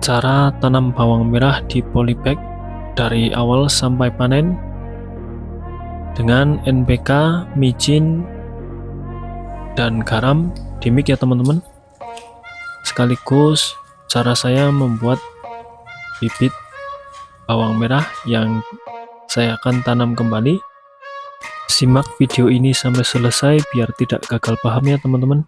Cara tanam bawang merah di polybag dari awal sampai panen dengan NPK, micin, dan garam di mix ya teman-teman. Sekaligus cara saya membuat bibit bawang merah yang saya akan tanam kembali. Simak video ini sampai selesai biar tidak gagal paham ya teman-teman.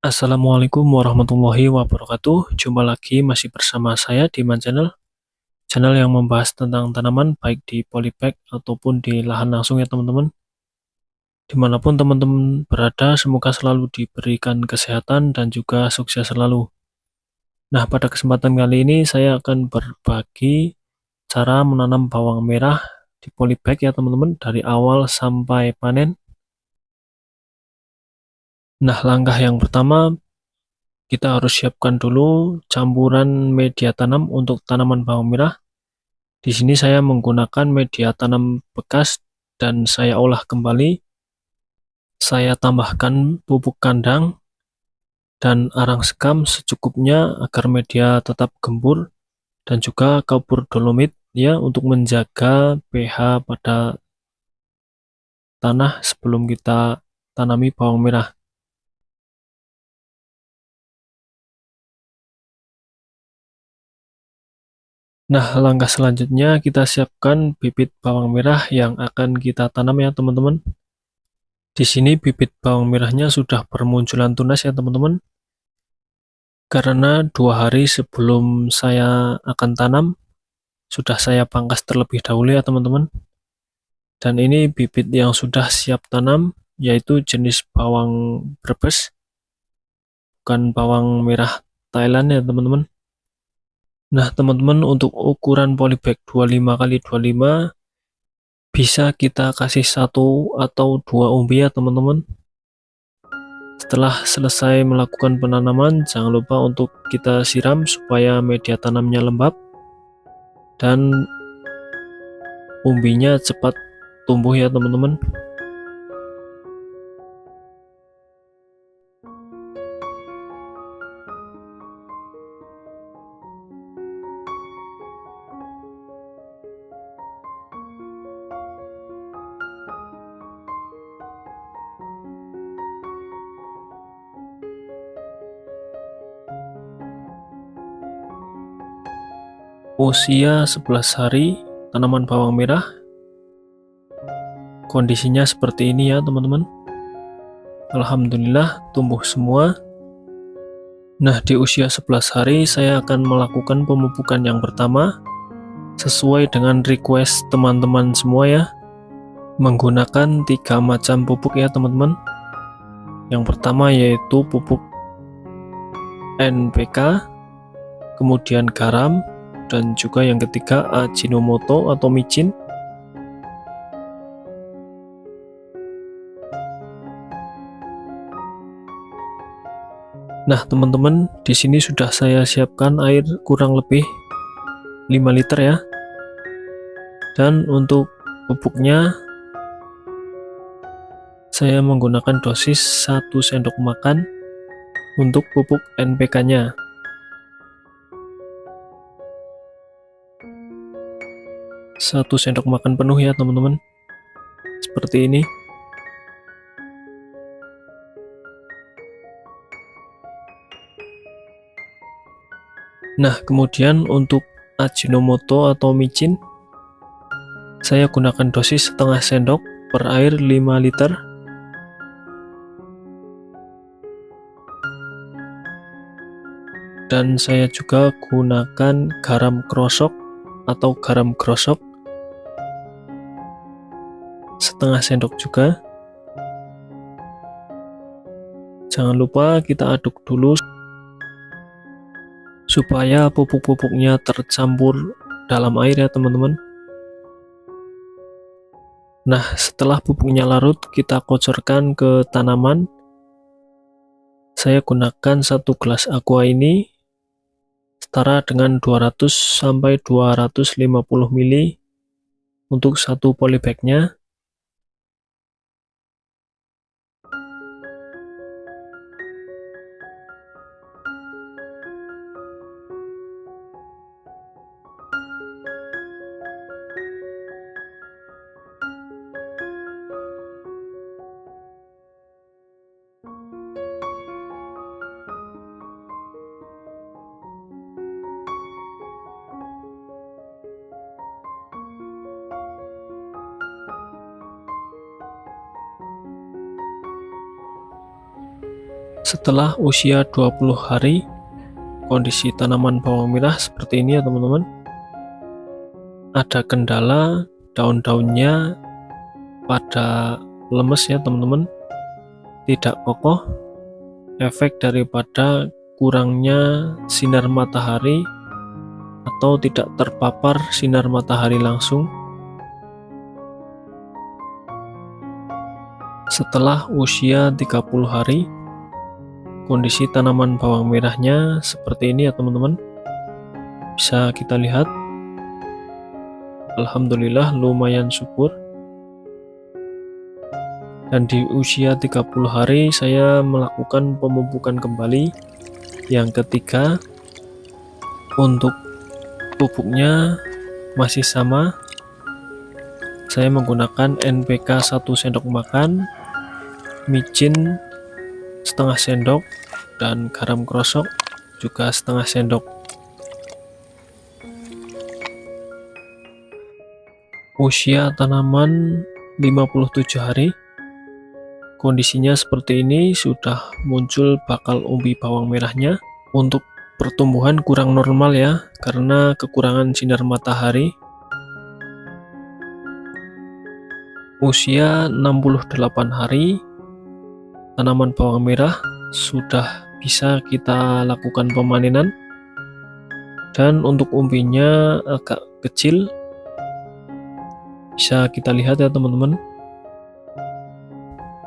Assalamualaikum warahmatullahi wabarakatuh. Jumpa lagi masih bersama saya di channel yang membahas tentang tanaman baik di polybag ataupun di lahan langsung ya teman-teman. Dimanapun teman-teman berada, semoga selalu diberikan kesehatan dan juga sukses selalu. Nah, pada kesempatan kali ini saya akan berbagi cara menanam bawang merah di polybag ya teman-teman, dari awal sampai panen. Nah, langkah yang pertama, kita harus siapkan dulu campuran media tanam untuk tanaman bawang merah. Di sini saya menggunakan media tanam bekas dan saya olah kembali. Saya tambahkan pupuk kandang dan arang sekam secukupnya agar media tetap gembur, dan juga kapur dolomit ya untuk menjaga pH pada tanah sebelum kita tanami bawang merah. Nah, langkah selanjutnya kita siapkan bibit bawang merah yang akan kita tanam ya teman-teman. Di sini bibit bawang merahnya sudah bermunculan tunas ya teman-teman. Karena 2 hari sebelum saya akan tanam, sudah saya pangkas terlebih dahulu ya teman-teman. Dan ini bibit yang sudah siap tanam, yaitu jenis bawang Brebes, bukan bawang merah Thailand ya teman-teman. Nah teman-teman, untuk ukuran polybag 25x25 bisa kita kasih 1 atau 2 umbi ya teman-teman. Setelah selesai melakukan penanaman, jangan lupa untuk kita siram supaya media tanamnya lembab dan umbinya cepat tumbuh ya teman-teman. Usia 11 hari tanaman bawang merah. Kondisinya seperti ini ya teman-teman. Alhamdulillah tumbuh semua. Nah, di usia 11 hari saya akan melakukan pemupukan yang pertama sesuai dengan request teman-teman semua ya. Menggunakan 3 macam pupuk ya teman-teman. Yang pertama yaitu pupuk NPK, kemudian garam, dan juga yang ketiga Ajinomoto atau micin. Nah teman-teman, di sini sudah saya siapkan air kurang lebih 5 liter ya. Dan untuk pupuknya saya menggunakan dosis 1 sendok makan untuk pupuk NPK-nya. Satu sendok makan penuh ya teman-teman, seperti ini. Nah, kemudian untuk Ajinomoto atau micin, saya gunakan dosis setengah sendok per air 5 liter. Dan saya juga gunakan garam krosok atau garam grosok setengah sendok juga. Jangan lupa kita aduk dulu supaya pupuk-pupuknya tercampur dalam air ya teman-teman. Nah, setelah pupuknya larut, kita kocorkan ke tanaman. Saya gunakan 1 gelas aqua ini setara dengan 200 sampai 250 ml untuk satu polybagnya. Setelah usia 20 hari, kondisi tanaman bawang merah seperti ini ya teman-teman. Ada kendala, daun-daunnya pada lemes ya teman-teman, tidak kokoh, efek daripada kurangnya sinar matahari atau tidak terpapar sinar matahari langsung. Setelah usia 30 hari, kondisi tanaman bawang merahnya seperti ini ya teman-teman. Bisa kita lihat, alhamdulillah lumayan subur. Dan di usia 30 hari saya melakukan pemupukan kembali yang ketiga. Untuk pupuknya masih sama, saya menggunakan NPK 1 sendok makan, micin setengah sendok, dan garam krosok juga setengah sendok. Usia tanaman 57 hari, kondisinya seperti ini, sudah muncul bakal umbi bawang merahnya. Untuk pertumbuhan kurang normal ya, karena kekurangan sinar matahari. Usia 68 hari, tanaman bawang merah sudah bisa kita lakukan pemanenan. Dan untuk umbinya agak kecil, bisa kita lihat ya teman-teman.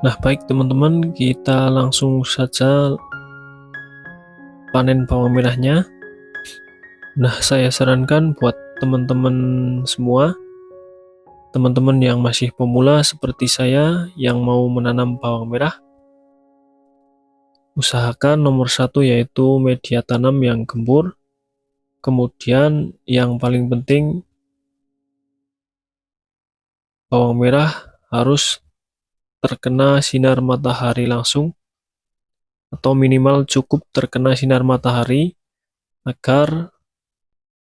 Nah baik teman-teman, kita langsung saja panen bawang merahnya. Nah saya sarankan buat teman-teman semua, teman-teman yang masih pemula seperti saya yang mau menanam bawang merah, usahakan nomor 1 yaitu media tanam yang gembur. Kemudian yang paling penting, bawang merah harus terkena sinar matahari langsung, atau minimal cukup terkena sinar matahari agar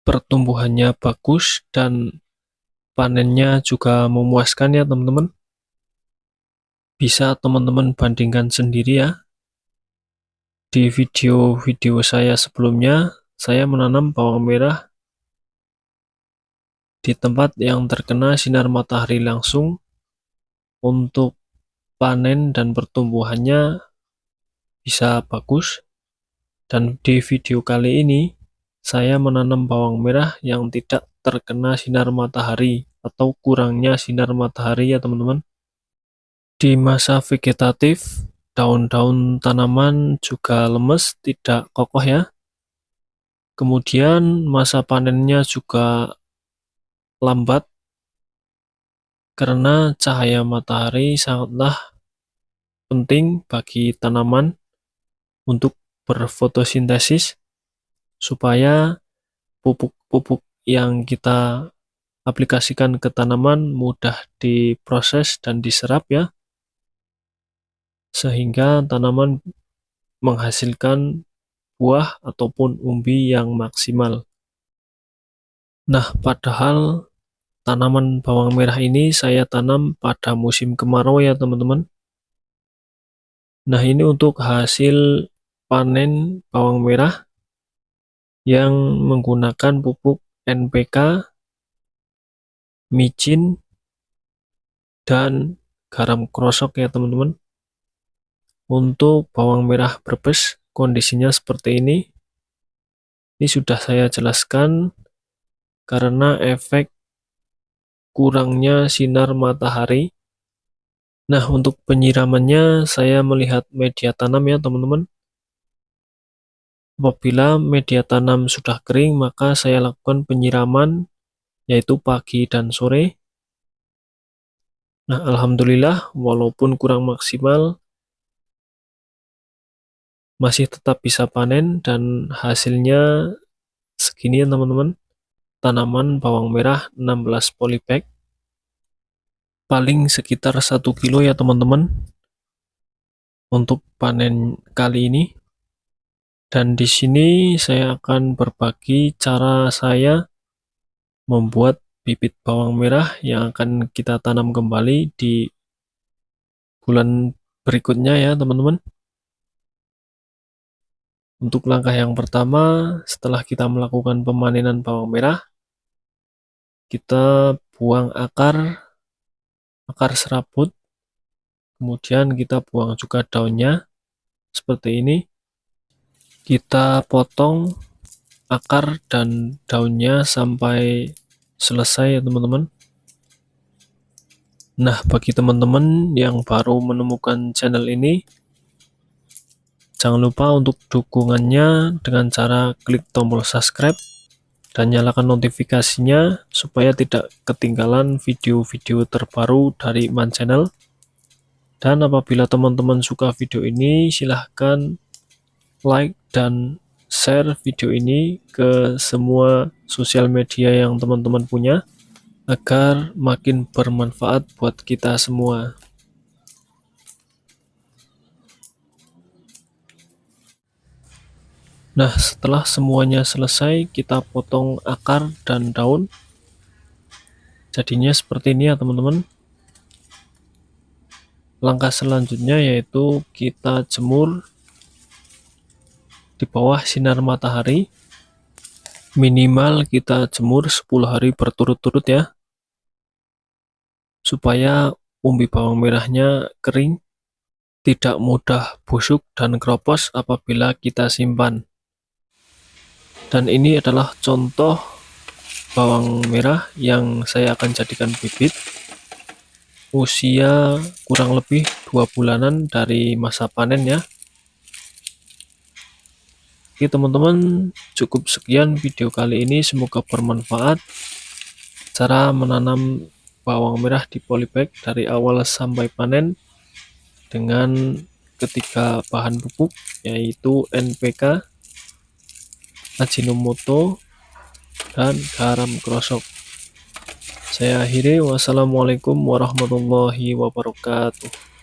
pertumbuhannya bagus dan panennya juga memuaskan ya teman-teman. Bisa teman-teman bandingkan sendiri ya. Di video-video saya sebelumnya, saya menanam bawang merah di tempat yang terkena sinar matahari langsung. Untuk panen dan pertumbuhannya bisa bagus. Dan di video kali ini saya menanam bawang merah yang tidak terkena sinar matahari atau kurangnya sinar matahari ya teman-teman. Di masa vegetatif, daun-daun tanaman juga lemes, tidak kokoh ya. Kemudian masa panennya juga lambat karena cahaya matahari sangatlah penting bagi tanaman untuk berfotosintesis, supaya pupuk-pupuk yang kita aplikasikan ke tanaman mudah diproses dan diserap ya, sehingga tanaman menghasilkan buah ataupun umbi yang maksimal. Nah, padahal tanaman bawang merah ini saya tanam pada musim kemarau ya teman-teman. Nah, ini untuk hasil panen bawang merah yang menggunakan pupuk NPK, micin, dan garam krosok ya teman-teman. Untuk bawang merah Brebes kondisinya seperti ini. Ini sudah saya jelaskan karena efek kurangnya sinar matahari. Nah, untuk penyiramannya saya melihat media tanam ya teman-teman. Apabila media tanam sudah kering, maka saya lakukan penyiraman yaitu pagi dan sore. Nah, alhamdulillah walaupun kurang maksimal masih tetap bisa panen dan hasilnya segini ya teman-teman. Tanaman bawang merah 16 polybag, paling sekitar 1 kilo ya teman-teman untuk panen kali ini. Dan di sini saya akan berbagi cara saya membuat bibit bawang merah yang akan kita tanam kembali di bulan berikutnya ya teman-teman. Untuk langkah yang pertama, setelah kita melakukan pemanenan bawang merah, kita buang akar serabut, kemudian kita buang juga daunnya seperti ini. Kita potong akar dan daunnya sampai selesai ya teman-teman. Nah, bagi teman-teman yang baru menemukan channel ini, jangan lupa untuk dukungannya dengan cara klik tombol subscribe dan nyalakan notifikasinya supaya tidak ketinggalan video-video terbaru dari Man Channel. Dan apabila teman-teman suka video ini, silahkan like dan share video ini ke semua sosial media yang teman-teman punya agar makin bermanfaat buat kita semua. Nah, setelah semuanya selesai, kita potong akar dan daun. Jadinya seperti ini ya teman-teman. Langkah selanjutnya yaitu kita jemur di bawah sinar matahari. Minimal kita jemur 10 hari berturut-turut ya, supaya umbi bawang merahnya kering, tidak mudah busuk dan keropos apabila kita simpan. Dan ini adalah contoh bawang merah yang saya akan jadikan bibit, usia kurang lebih 2 bulanan dari masa panen ya. Oke teman-teman, cukup sekian video kali ini, semoga bermanfaat cara menanam bawang merah di polybag dari awal sampai panen dengan ketiga bahan pupuk yaitu NPK, Ajinomoto, dan garam krosok. Saya akhiri, wassalamualaikum warahmatullahi wabarakatuh.